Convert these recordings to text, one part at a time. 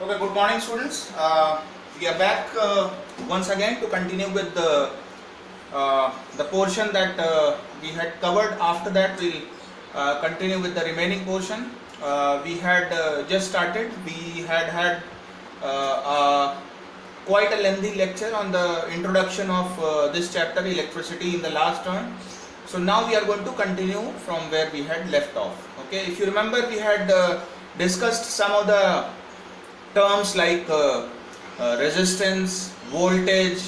Okay, good morning students. We are back once again to continue with the portion that we had covered. After that we'll continue with the remaining portion. We had just started. We had quite a lengthy lecture on the introduction of this chapter, electricity, in the last term. So now we are going to continue from where we had left off. Okay, if you remember, we had discussed some of the terms like resistance, voltage,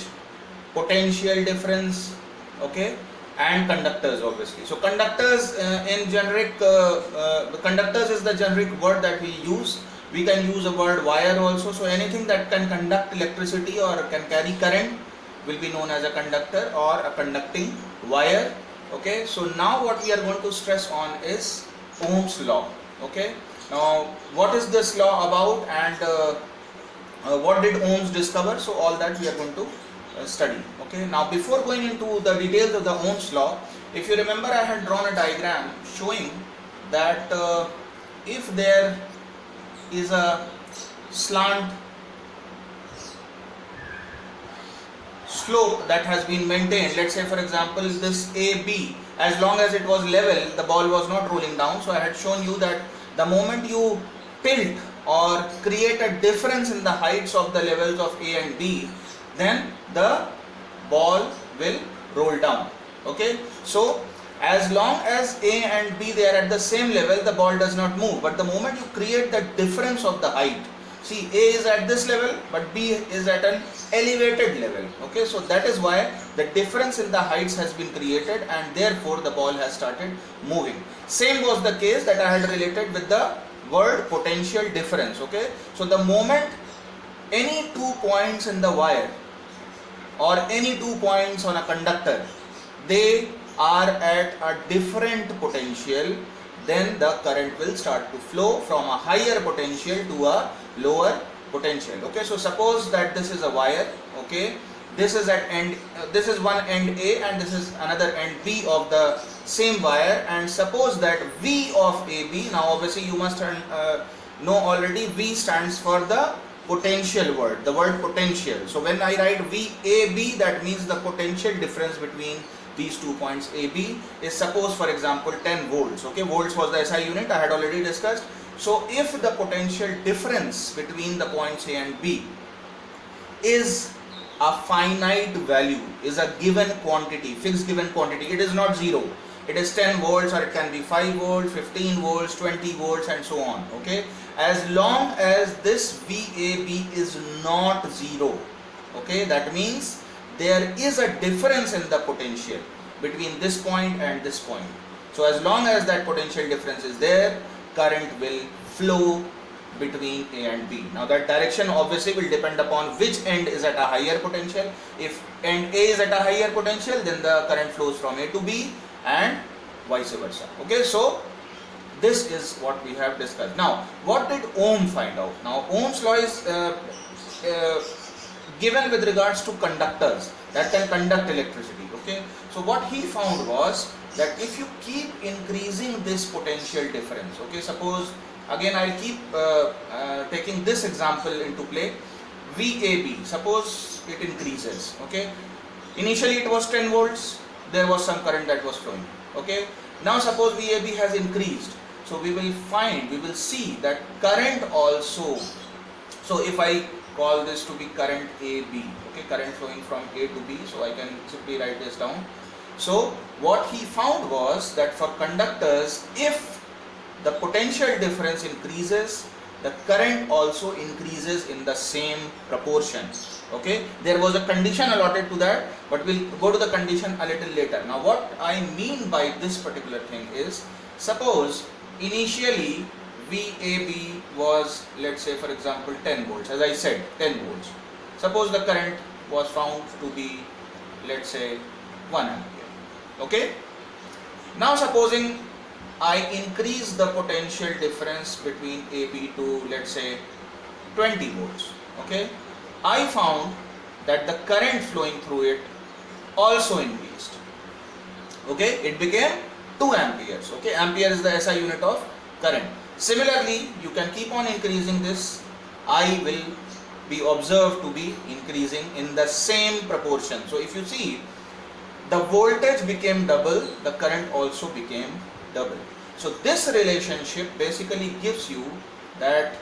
potential difference, okay, and conductors obviously. So conductors in generic, conductors is the generic word that we use. We can use a word wire also. So anything that can conduct electricity or can carry current will be known as a conductor or a conducting wire. Okay, so now what we are going to stress on is Ohm's law. Okay, now what is this law about, and what did Ohm's discover? So all that we are going to study. Okay, now before going into the details of the Ohm's law, if you remember, I had drawn a diagram showing that if there is a slant slope that has been maintained, let's say for example this AB, as long as it was level, the ball was not rolling down. So I had shown you that the moment you tilt or create a difference in the heights of the levels of A and B, then the ball will roll down. Okay, so as long as A and B, they are at the same level, the ball does not move. But the moment you create the difference of the height, see, A is at this level but B is at an elevated level. Okay, so that is why the difference in the heights has been created, and therefore the ball has started moving. Same was the case that I had related with the word potential difference. Okay, so the moment any 2 points in the wire or any 2 points on a conductor, they are at a different potential, then the current will start to flow from a higher potential to a lower potential. Okay, so suppose that this is a wire. Okay, this is at end, this is one end A and this is another end B of the same wire, and suppose that V of AB, now obviously you must know already, V stands for the potential word, the word potential. So when I write VAB, that means the potential difference between these 2 points AB is, suppose for example 10 volts. Okay, volts was the SI unit I had already discussed. So if the potential difference between the points A and B is a finite value, is a given quantity, fixed given quantity, it is not zero, it is 10 volts or it can be 5 volts, 15 volts, 20 volts and so on. Okay, as long as this VAB is not zero, okay, that means there is a difference in the potential between this point and this point. So as long as that potential difference is there, current will flow between A and B. Now that direction obviously will depend upon which end is at a higher potential. If end A is at a higher potential, then the current flows from A to B and vice versa. Okay, so this is what we have discussed. Now what did Ohm find out? Now Ohm's law is given with regards to conductors that can conduct electricity. Okay, so what he found was that if you keep increasing this potential difference, okay, suppose again I'll keep taking this example into play, VAB, suppose it increases. Okay, initially it was 10 volts, there was some current that was flowing. Okay, now suppose VAB has increased, so we will see that current also, so if I call this to be current AB, okay, current flowing from A to B, so I can simply write this down. So what he found was that for conductors, if the potential difference increases, the current also increases in the same proportion. Okay, there was a condition allotted to that, but we'll go to the condition a little later. Now what I mean by this particular thing is, suppose initially VAB was, let's say for example 10 volts, as I said 10 volts. Suppose the current was found to be, let's say 1 ampere. Okay, now supposing I increase the potential difference between AB to, let's say 20 volts. Okay, I found that the current flowing through it also increased. Okay, it became 2 amperes. Okay, ampere is the SI unit of current. Similarly, you can keep on increasing this I will be observed to be increasing in the same proportion. So if you see, the voltage became double, the current also became double. So this relationship basically gives you that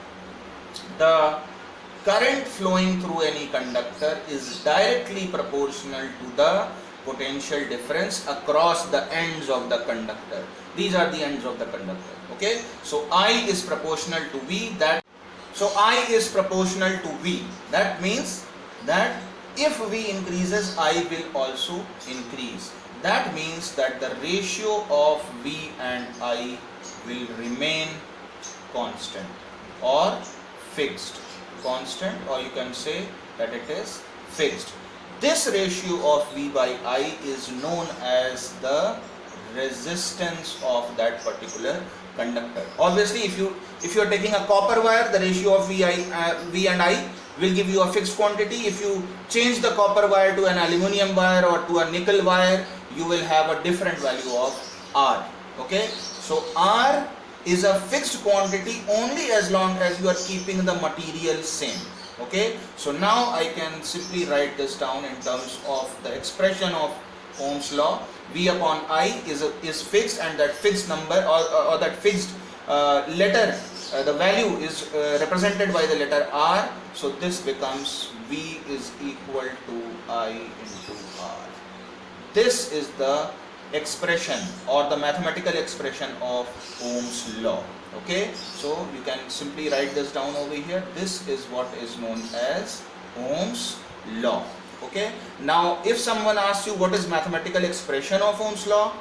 the current flowing through any conductor is directly proportional to the potential difference across the ends of the conductor. These are the ends of the conductor. Okay, so I is proportional to V. I is proportional to V. That means that if V increases, I will also increase. That means that the ratio of V and I will remain constant or fixed. Constant, or you can say that it is fixed. This ratio of V by I is known as the resistance of that particular conductor. Obviously, if you are taking a copper wire, the ratio of V and I will give you a fixed quantity. If you change the copper wire to an aluminum wire or to a nickel wire, you will have a different value of R. Okay, so R is a fixed quantity only as long as you are keeping the material same. Okay, so now I can simply write this down in terms of the expression of Ohm's law. V upon I is fixed, and that fixed number or that fixed letter, the value is represented by the letter R. So this becomes V is equal to I into R. This is the expression or the mathematical expression of Ohm's law. Okay, so you can simply write this down over here. This is what is known as Ohm's law. Okay, now if someone asks you what is mathematical expression of Ohm's law,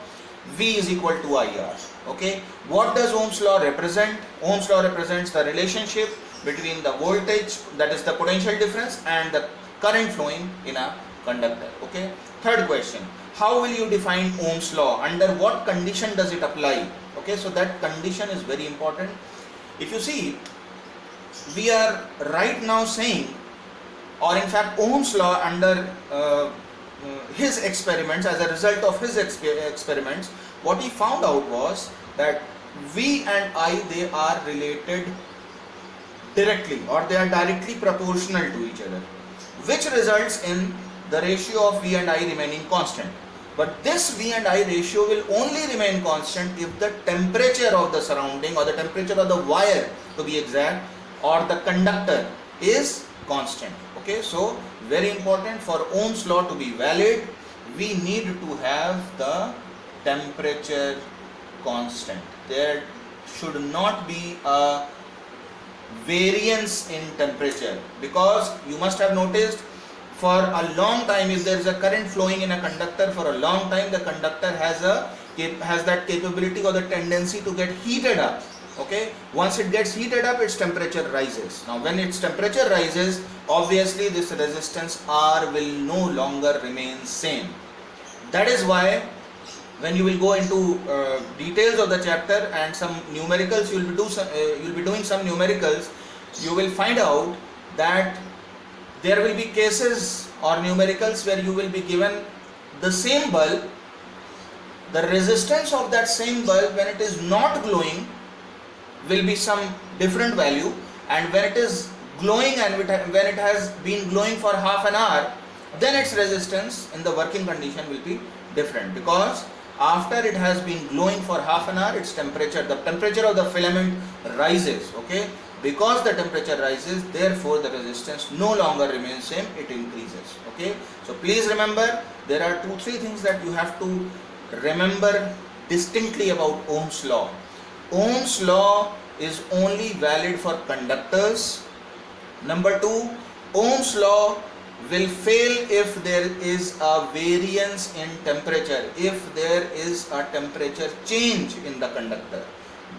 V is equal to IR. Okay, what does Ohm's law represent? Ohm's law represents the relationship between the voltage, that is the potential difference, and the current flowing in a conductor. Okay, third question, how will you define Ohm's law? Under what condition does it apply? Okay, so that condition is very important. If you see, we are right now saying, or in fact Ohm's law under his experiments, as a result of his experiments, what he found out was that V and I, they are related directly, or they are directly proportional to each other, which results in the ratio of V and I remaining constant. But this V and I ratio will only remain constant if the temperature of the surrounding, or the temperature of the wire to be exact, or the conductor is constant. Okay, so very important, for Ohm's law to be valid, we need to have the temperature constant. There should not be a variance in temperature, because you must have noticed, for a long time, if there is a current flowing in a conductor for a long time, the conductor has that capability or the tendency to get heated up. Okay, once it gets heated up, its temperature rises. Now when its temperature rises, obviously this resistance R will no longer remain same. That is why when you will go into details of the chapter and some numericals, you will be doing some numericals, you will find out that there will be cases or numericals where you will be given the same bulb, the resistance of that same bulb when it is not glowing will be some different value, and when it is glowing and when it has been glowing for half an hour, then its resistance in the working condition will be different, because after it has been glowing for half an hour, its temperature, the temperature of the filament rises. Okay, because the temperature rises, therefore the resistance no longer remains same, it increases. Okay, so please remember, there are 2-3 things that you have to remember distinctly about Ohm's law. Ohm's law is only valid for conductors. Number 2, Ohm's law will fail if there is a variance in temperature. If there is a temperature change in the conductor,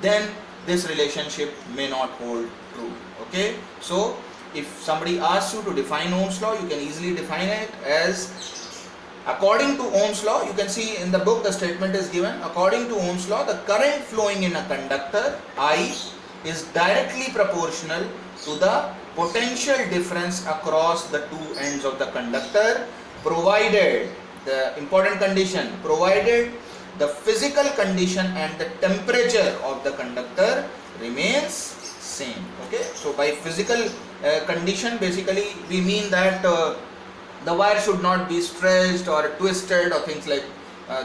then this relationship may not hold true. Okay, so if somebody asks you to define Ohm's law, you can easily define it as, according to Ohm's law, you can see in the book the statement is given, according to Ohm's law, the current flowing in a conductor, I, is directly proportional to the potential difference across the two ends of the conductor, provided, the important condition, provided the physical condition and the temperature of the conductor remains same. Okay, so by physical condition, basically we mean that the wire should not be stretched or twisted or things like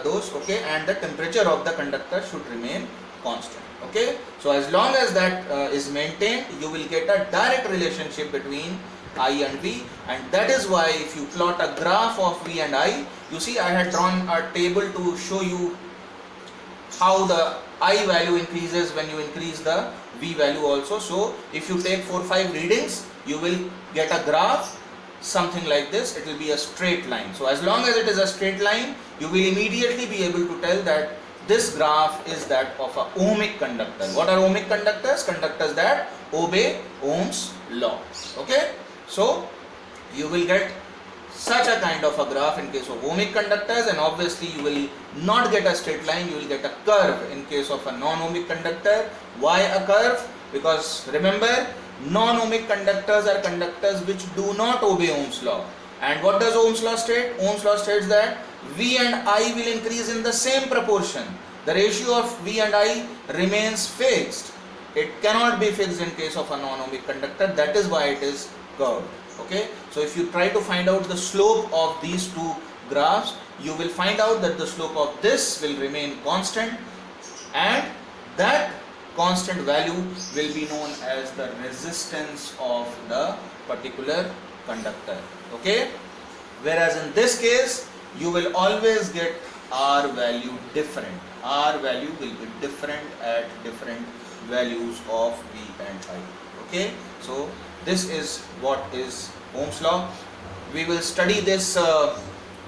those, okay, and the temperature of the conductor should remain constant, okay. So as long as that is maintained, you will get a direct relationship between I and V, and that is why if you plot a graph of V and I, you see I had drawn a table to show you how the I value increases when you increase the V value also. So if you take 4-5 readings, you will get a graph something like this. It will be a straight line. So as long as it is a straight line, you will immediately be able to tell that this graph is that of a ohmic conductor. What are ohmic conductors? Conductors that obey Ohm's law, okay. So you will get such a kind of a graph in case of ohmic conductors, and obviously you will not get a straight line, you will get a curve in case of a non-ohmic conductor. Why a curve? Because remember, non-ohmic conductors are conductors which do not obey Ohm's law. And what does Ohm's law state? Ohm's law states that V and I will increase in the same proportion. The ratio of V and I remains fixed. It cannot be fixed in case of a non-ohmic conductor. That is why it is curved, okay. So if you try to find out the slope of these two graphs, you will find out that the slope of this will remain constant, and that constant value will be known as the resistance of the particular conductor, okay. Whereas in this case, you will always get R value different. R value will be different at different values of V and I, okay. So this is what is Ohm's law. We will study this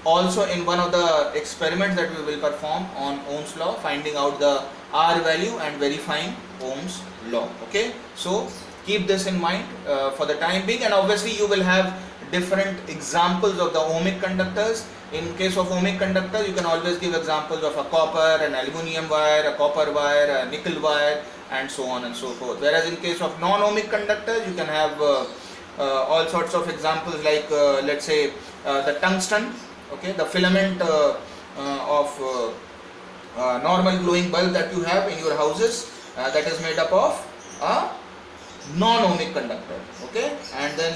also in one of the experiments that we will perform on Ohm's law, finding out the R value and verifying Ohm's law, okay. So keep this in mind for the time being, and obviously you will have different examples of the ohmic conductors. In case of ohmic conductor, you can always give examples of a copper, an aluminium wire, a copper wire, a nickel wire, and so on and so forth. Whereas in case of non-ohmic conductors, you can have all sorts of examples like let's say the tungsten, okay, the filament of normal glowing bulb that you have in your houses, that is made up of a non-ohmic conductor, okay. And then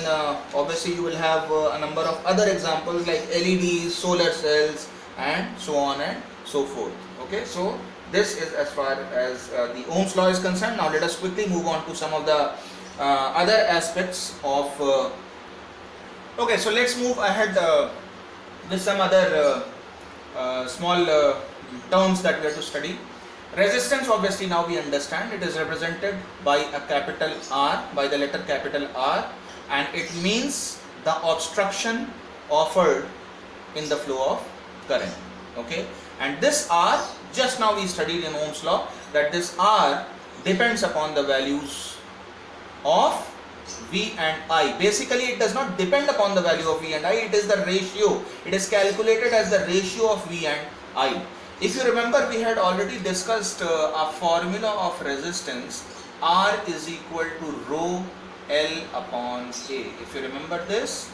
obviously you will have a number of other examples like LEDs, solar cells, and so on and so forth, okay. So this is as far as the Ohm's law is concerned. Now let us quickly move on to some of the other aspects of okay, so let's move ahead with some other small terms that we have to study. Resistance, obviously now we understand, it is represented by a capital R, by the letter capital R, and it means the obstruction offered in the flow of current, okay. And this R, just now we studied in Ohm's law that this R depends upon the values of V and I. Basically it does not depend upon the value of V and I, it is the ratio. It is calculated as the ratio of V and I. If you remember, we had already discussed a formula of resistance, R is equal to rho L upon A. If you remember this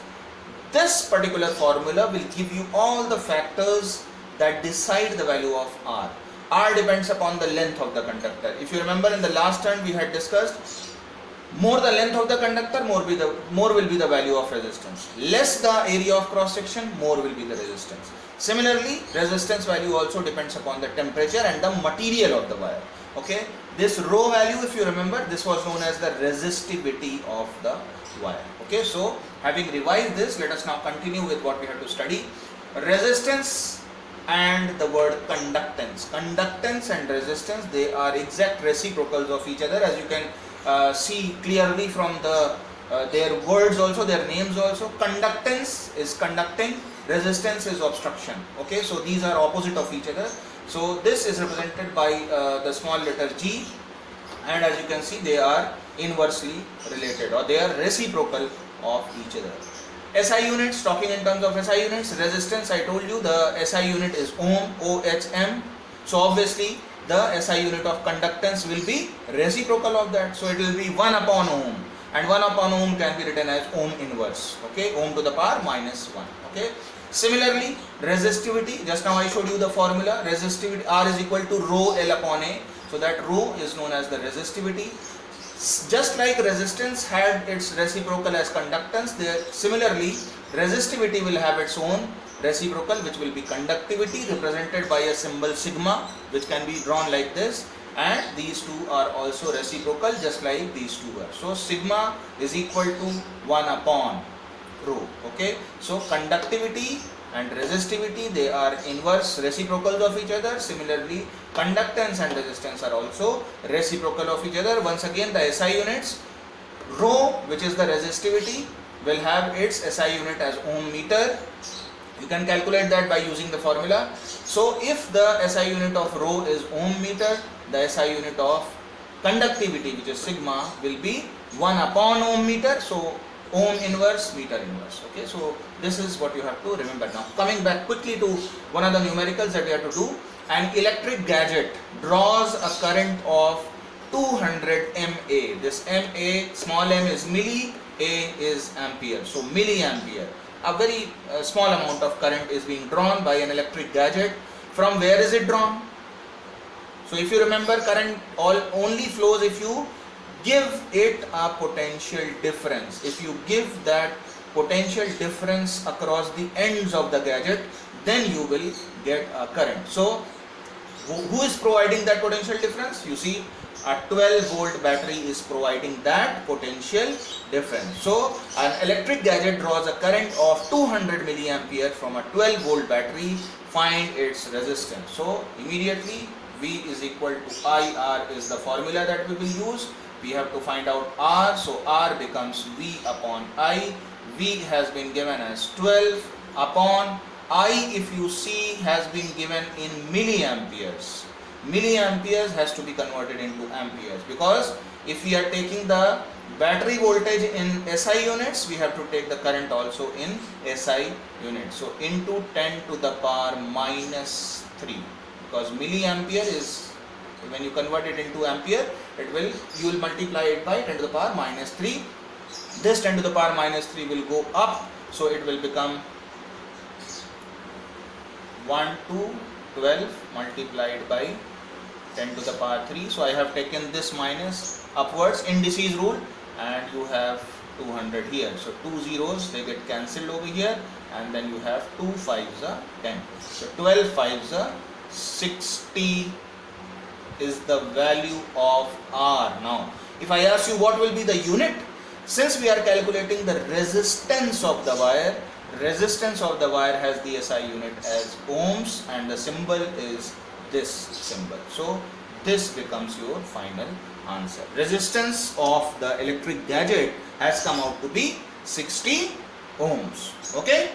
particular formula will give you all the factors that decide the value of R. R depends upon the length of the conductor. If you remember, in the last turn we had discussed, more the length of the conductor, more will be the value of resistance. Less the area of cross section, more will be the resistance. Similarly, resistance value also depends upon the temperature and the material of the wire, okay. This rho value, if you remember, this was known as the resistivity of the wire, okay. So having revised this, let us now continue with what we have to study. Resistance and the word conductance. Conductance and resistance, they are exact reciprocals of each other, as you can see clearly from the their words also, their names also. Conductance is conducting, resistance is obstruction, okay. So these are opposite of each other. So this is represented by the small letter G, and as you can see, they are inversely related, or they are reciprocal of each other. SI units, talking in terms of SI units, resistance, I told you the SI unit is ohm, OHM. So obviously the SI unit of conductance will be reciprocal of that, so it will be 1 upon ohm, and 1 upon ohm can be written as ohm inverse, okay, ohm to the power minus 1, okay. Similarly, resistivity, just now I showed you the formula, resistivity R is equal to rho L upon A, so that rho is known as the resistivity. Just like resistance had its reciprocal as conductance, similarly resistivity will have its own reciprocal, which will be conductivity, represented by a symbol sigma, which can be drawn like this, and these two are also reciprocal just like these two are. So sigma is equal to 1 upon rho. Okay, so conductivity and resistivity, they are inverse reciprocals of each other. Similarly conductance and resistance are also reciprocal of each other. Once again, the SI units, rho, which is the resistivity, will have its SI unit as ohm meter. You can calculate that by using the formula. So if the SI unit of rho is ohm meter, the SI unit of conductivity, which is sigma, will be 1 upon ohm meter. So ohm inverse, meter inverse. Okay, so this is what you have to remember. Now coming back quickly to one of the numericals that we have to do. An electric gadget draws a current of 200 mA. This mA, small m is milli, A is ampere. So milliampere. A very small amount of current is being drawn by an electric gadget. From where is it drawn? So if you remember, current only flows if you give it a potential difference. If you give that potential difference across the ends of the gadget, then you will get a current. So who is providing that potential difference? You see, a 12 volt battery is providing that potential difference. So an electric gadget draws a current of 200 milliampere from a 12 volt battery. Find its resistance. So immediately V is equal to IR is the formula that we will use. We have to find out R. So R becomes V upon I. V has been given as 12 upon I, if you see, has been given in milliamperes. Milliamperes has to be converted into amperes, because if we are taking the battery voltage in SI units, we have to take the current also in SI units. So into 10 to the power minus 3, because milliampere is, when you convert it into ampere, you will multiply it by 10 to the power minus 3. This 10 to the power minus 3 will go up, so it will become 1 to 12 multiplied by 10 to the power 3. So I have taken this minus upwards, indices rule, and you have 200 here. So 2 zeros, they get cancelled over here, and then you have 2 5s are 10. So 12 5s are 60 is the value of R. Now if I ask you what will be the unit, since we are calculating the resistance of the wire, resistance of the wire has the SI unit as ohms, and the symbol is this symbol. So this becomes your final answer. Resistance of the electric gadget has come out to be 60 ohms. Okay,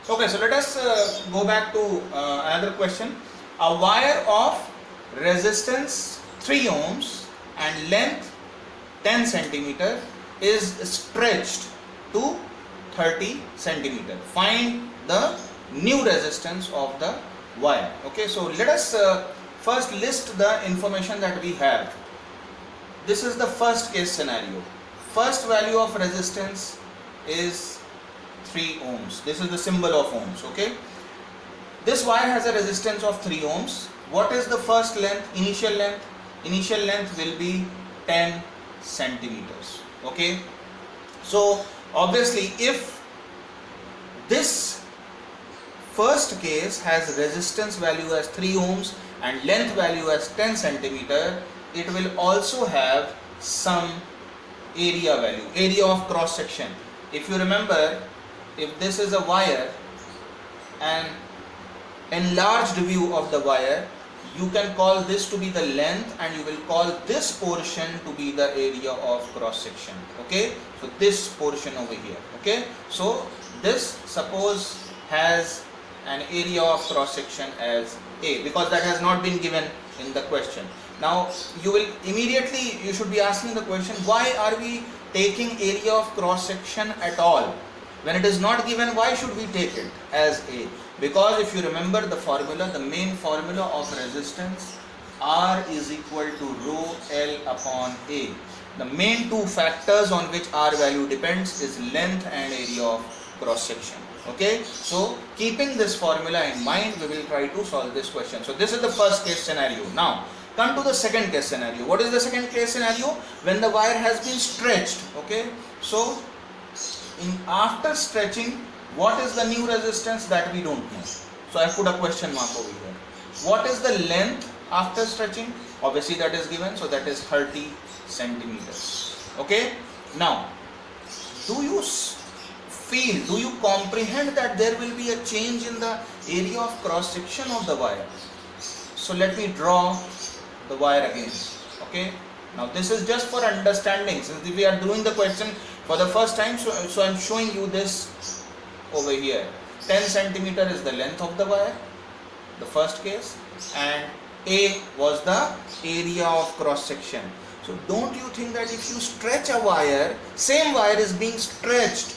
so let us go back to another question. A wire of resistance 3 ohms and length 10 centimeter is stretched to 30 centimeter. Find the new resistance of the wire. Okay, so let us first list the information that we have. This is the first case scenario. First value of resistance is 3 ohms. This is the symbol of ohms. Okay, this wire has a resistance of 3 ohms. What is the first length? Initial length. Initial length will be 10 centimeters. Okay, so obviously if this first case has resistance value as 3 ohms and length value as 10 centimeter, it will also have some area value, area of cross section. If you remember, if this is a wire, an enlarged view of the wire, you can call this to be the length, and you will call this portion to be the area of cross section. Okay, so this portion over here. Okay, so this suppose has an area of cross section as A, because that has not been given in the question. Now you will immediately, you should be asking the question, why are we taking area of cross section at all? When it is not given, why should we take it as A? Because if you remember the formula, the main formula of resistance, R is equal to rho L upon A. The main two factors on which R value depends is length and area of cross section. Okay, so keeping this formula in mind, we will try to solve this question. So this is the first case scenario. Now Come to the second case scenario. What is the second case scenario? When the wire has been stretched. Okay, so after stretching, what is the new resistance? That we don't know. So I put a question mark over here. What is the length after stretching? Obviously that is given, so that is 30 centimeters. Okay, now do you feel, do you comprehend that there will be a change in the area of cross section of the wire? So let me draw the wire again. Okay, now this is just for understanding, since we are doing the question for the first time, so I am showing you this over here. 10 centimeter is the length of the wire, the first case, and A was the area of cross section. So don't you think that if you stretch a wire, same wire is being stretched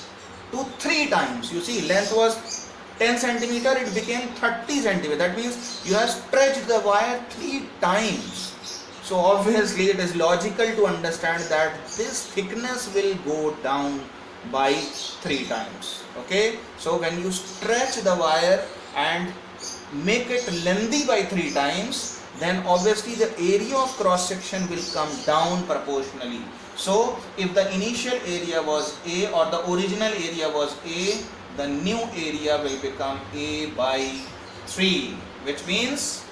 to 3 times. You see, length was 10 centimeter, it became 30 centimeter. That means you have stretched the wire 3 times. So obviously it is logical to understand that this thickness will go down by 3 times. Okay, so when you stretch the wire and make it lengthy by 3 times, then obviously the area of cross section will come down proportionally. So if the initial area was A, or the original area was A, the new area will become A by 3, which means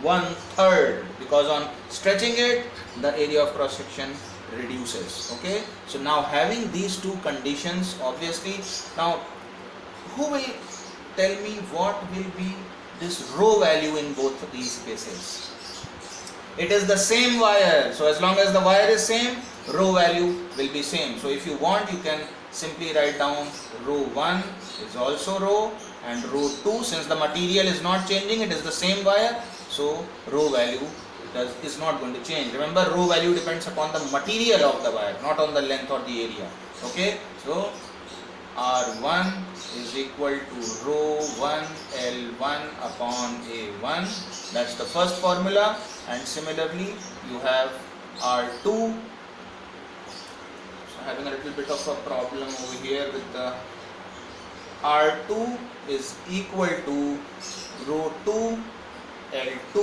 1/3, because on stretching it the area of cross section reduces. Okay, so now having these two conditions, obviously, now who will tell me what will be this rho value in both of these cases? It is the same wire, so as long as the wire is same, rho value will be same. So if you want, you can simply write down rho 1 is also rho, and rho 2, since the material is not changing, it is the same wire, so rho value is not going to change. Remember, rho value depends upon the material of the wire, not on the length or the area. Okay, so R1 is equal to rho 1 L1 upon A1. That's the first formula. And similarly, you have R2. So having a little bit of a problem over here with the R2 is equal to rho 2 L2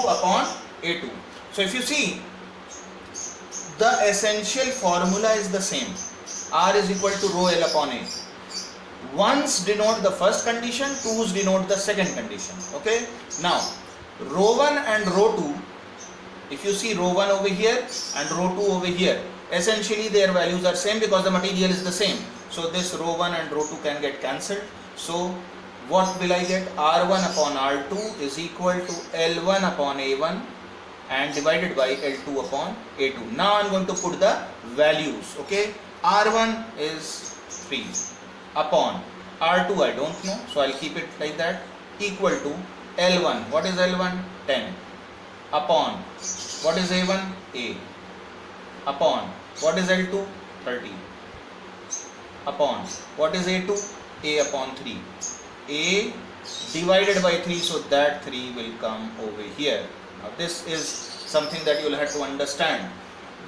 upon A2. So if you see, the essential formula is the same. R is equal to rho L upon A. Ones denote the first condition, twos denote the second condition. Okay. Now, rho 1 and rho 2, if you see rho 1 over here and rho 2 over here, essentially their values are same because the material is the same. So this rho 1 and rho 2 can get cancelled. So what will I get? R1 upon R2 is equal to L1 upon A1 and divided by L2 upon A2. Now I am going to put the values. Okay, R1 is 3 upon R2 I don't know, so I'll keep it like that, equal to L1. What is L1? 10 upon what is A1? A upon what is L2? 30 upon what is A2? A upon 3. A divided by 3, so that 3 will come over here. Now this is something that you will have to understand.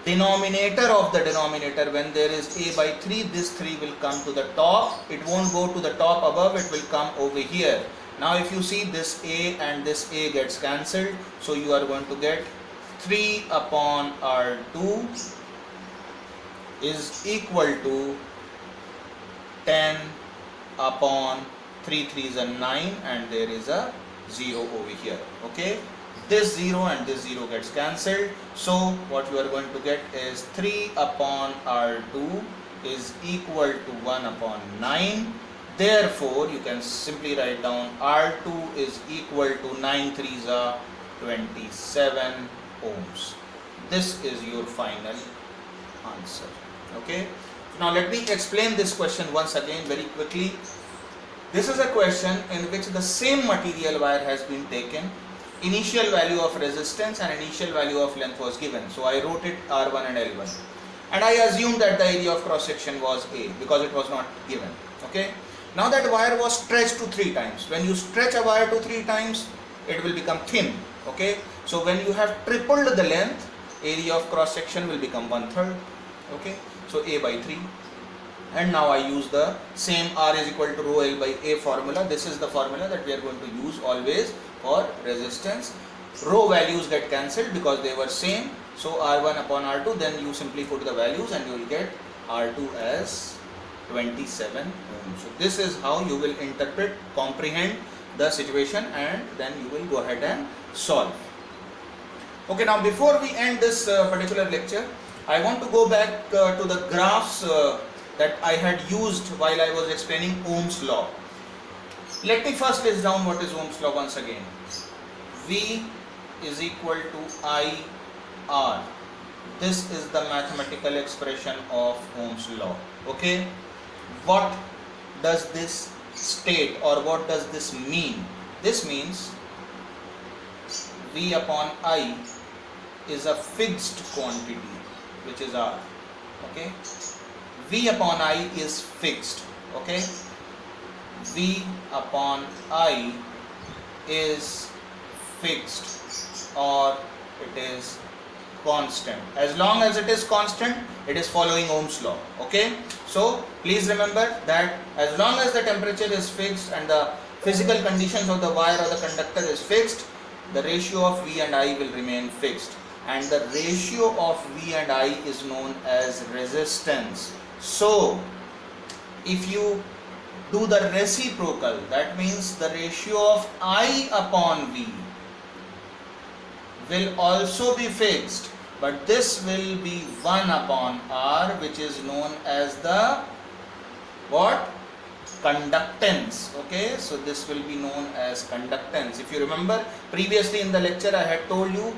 Denominator of the denominator, when there is A by 3, this 3 will come to the top. It won't go to the top above, it will come over here. Now if you see, this A and this A gets cancelled, so you are going to get 3 upon R2 is equal to 10 upon 3 3s are 9, and there is a 0 over here. Okay, this 0 and this 0 gets cancelled, so what you are going to get is 3 upon R2 is equal to 1 upon 9. Therefore you can simply write down R2 is equal to 9 3s are 27 ohms. This is your final answer. Okay, now let me explain this question once again very quickly. This is a question in which the same material wire has been taken. Initial value of resistance and initial value of length was given. So I wrote it R1 and L1. And I assumed that the area of cross section was A because it was not given. Okay. Now that wire was stretched to 3 times. When you stretch a wire to 3 times, it will become thin. Okay. So when you have tripled the length, area of cross section will become 1/3. Okay. So A by 3. and now I use the same R is equal to rho L by A formula. This is the formula that we are going to use always for resistance. Rho values get cancelled because they were same, so R1 upon R2, then you simply put the values and you will get R2 as 27 ohms. So this is how you will interpret, comprehend the situation, and then you will go ahead and solve. Okay, now before we end this particular lecture, I want to go back to the graphs that I had used while I was explaining Ohm's law. Let me first list down what is Ohm's law once again. V is equal to IR. This is the mathematical expression of Ohm's law. Okay, what does this state, or what does this mean? This means V upon I is a fixed quantity, which is R. Okay, V upon I is fixed. Okay, V upon I is fixed, or it is constant. As long as it is constant, it is following Ohm's law. Okay, so please remember that as long as the temperature is fixed and the physical conditions of the wire or the conductor is fixed, the ratio of V and I will remain fixed, and the ratio of V and I is known as resistance. So if you do the reciprocal, that means the ratio of I upon V will also be fixed, but this will be 1 upon R, which is known as the what? Conductance. Okay, so this will be known as conductance. If you remember, previously in the lecture I had told you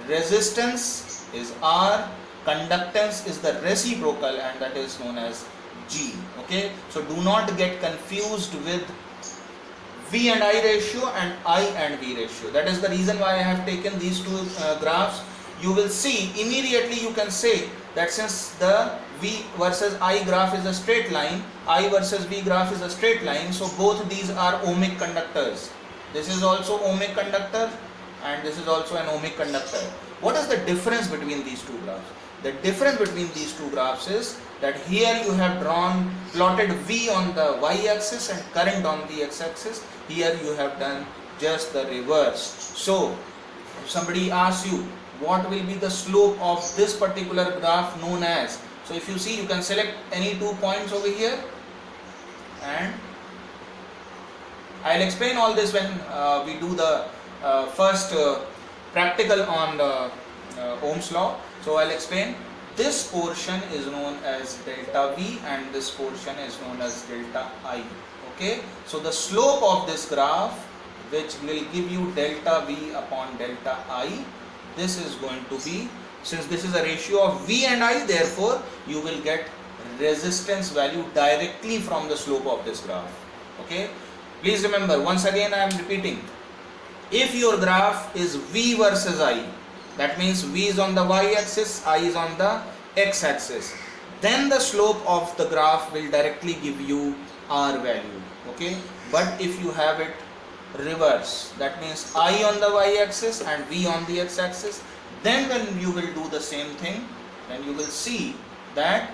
resistance is R, conductance is the reciprocal, and that is known as G. Okay, so do not get confused with V and I ratio and I and V ratio. That is the reason why I have taken these two graphs. You will see immediately, you can say that since the V versus I graph is a straight line, I versus V graph is a straight line, so both these are ohmic conductors. This is also ohmic conductor and this is also an ohmic conductor. What is the difference between these two graphs? The difference between these two graphs is that here you have plotted V on the y-axis and current on the x-axis. Here you have done just the reverse. So if somebody asks you what will be the slope of this particular graph known as, so if you see, you can select any 2 points over here, and I'll explain all this when we do the first practical on Ohm's law. So I'll explain. This portion is known as delta V and this portion is known as delta I. Okay, so the slope of this graph, which will give you delta V upon delta I, this is going to be, since this is a ratio of V and I, therefore you will get resistance value directly from the slope of this graph. Okay, please remember, once again I am repeating, if your graph is V versus I, that means V is on the y-axis, I is on the x-axis, then the slope of the graph will directly give you R value. Okay, but if you have it reverse, that means I on the y-axis and V on the x-axis, then when you will do the same thing, then you will see that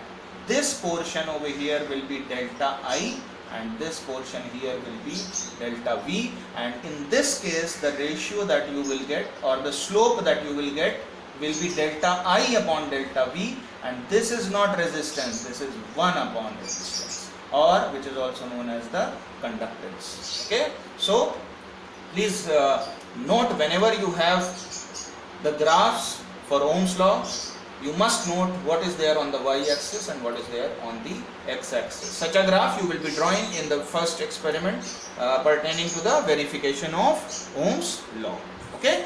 this portion over here will be delta I and this portion here will be delta V, and in this case the ratio that you will get, or the slope that you will get, will be delta I upon delta V, and this is not resistance, this is 1 upon resistance, or which is also known as the conductance. Okay, so please note, whenever you have the graphs for Ohm's law, you must note what is there on the y-axis and what is there on the x-axis. Such a graph you will be drawing in the first experiment pertaining to the verification of Ohm's law. Okay.